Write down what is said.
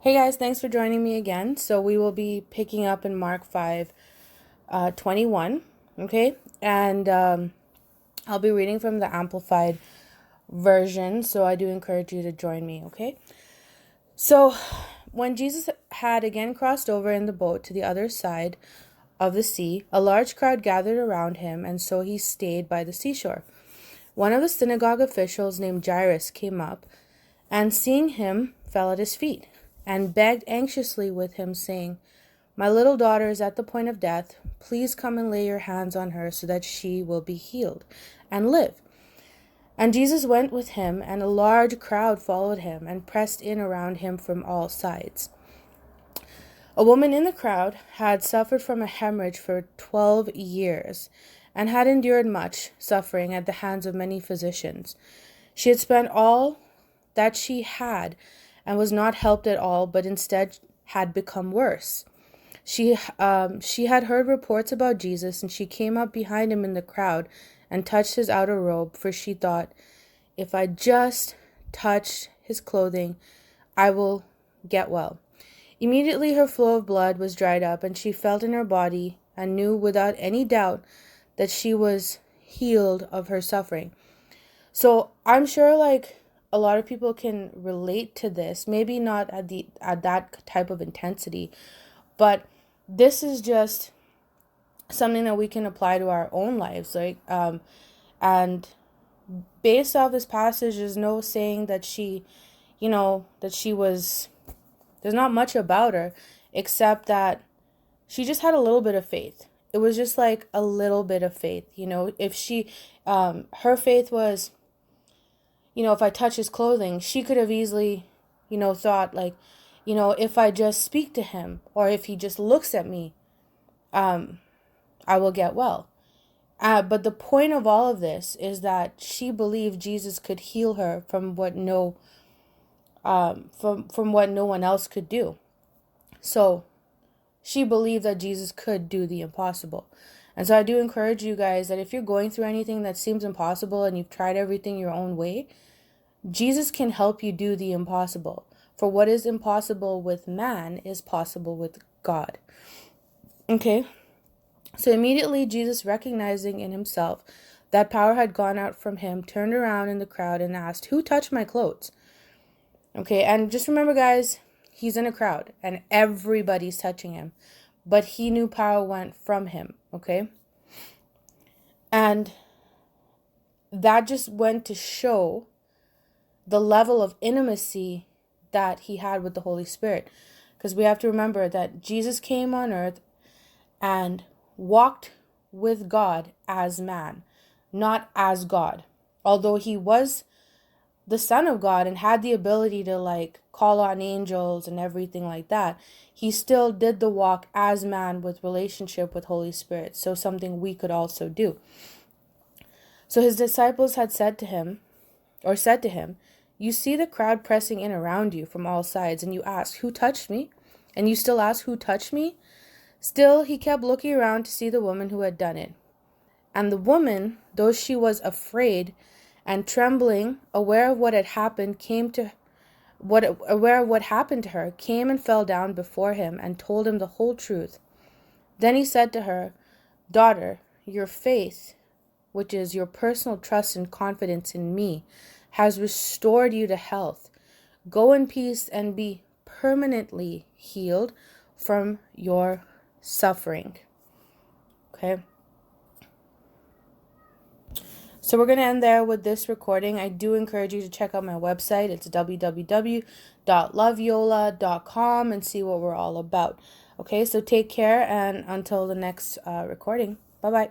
Hey guys, thanks for joining me again. So we will be picking up in Mark 5, 21, okay? And I'll be reading from the Amplified version, so I do encourage you to join me, okay? So when Jesus had again crossed over in the boat to the other side of the sea, a large crowd gathered around him, and so he stayed by the seashore. One of the synagogue officials named Jairus came up, and seeing him, fell at his feet, and begged anxiously with him, saying, "My little daughter is at the point of death. Please come and lay your hands on her so that she will be healed and live." And Jesus went with him, and a large crowd followed him and pressed in around him from all sides. A woman in the crowd had suffered from a hemorrhage for 12 years and had endured much suffering at the hands of many physicians. She had spent all that she had and was not helped at all, but instead had become worse. She had heard reports about Jesus, and she came up behind him in the crowd and touched his outer robe, for she thought, "If I just touch his clothing, I will get well." Immediately her flow of blood was dried up, and she felt in her body and knew without any doubt that she was healed of her suffering. So I'm sure a lot of people can relate to this, maybe not at that type of intensity, but this is just something that we can apply to our own lives. And based off this passage, there's no saying that she was, there's not much about her except that she just had a little bit of faith. It was just like a little bit of faith. If her faith was, if I touch his clothing, she could have easily, thought if I just speak to him or if he just looks at me, I will get well. But the point of all of this is that she believed Jesus could heal her from what from what no one else could do. So she believed that Jesus could do the impossible. And so I do encourage you guys that if you're going through anything that seems impossible and you've tried everything your own way, Jesus can help you do the impossible. For what is impossible with man is possible with God. Okay? So immediately Jesus, recognizing in himself that power had gone out from him, turned around in the crowd and asked, "Who touched my clothes?" Okay, and just remember, guys, he's in a crowd and everybody's touching him. But he knew power went from him, okay? And that just went to show the level of intimacy that he had with the Holy Spirit. Because we have to remember that Jesus came on earth and walked with God as man, not as God. Although he was the Son of God and had the ability to call on angels and everything like that, he still did the walk as man with relationship with Holy Spirit. So something we could also do. So his disciples had said to him, "You see the crowd pressing in around you from all sides, and you ask, 'Who touched me?' And you still ask, 'Who touched me?'" Still, he kept looking around to see the woman who had done it. And the woman, though she was afraid and trembling, aware of what happened to her, came and fell down before him and told him the whole truth. Then he said to her, "Daughter, your faith, which is your personal trust and confidence in me, has restored you to health. Go in peace and be permanently healed from your suffering." Okay. So we're going to end there with this recording. I do encourage you to check out my website. It's www.loveyola.com and see what we're all about. Okay, so take care, and until the next recording. Bye-bye.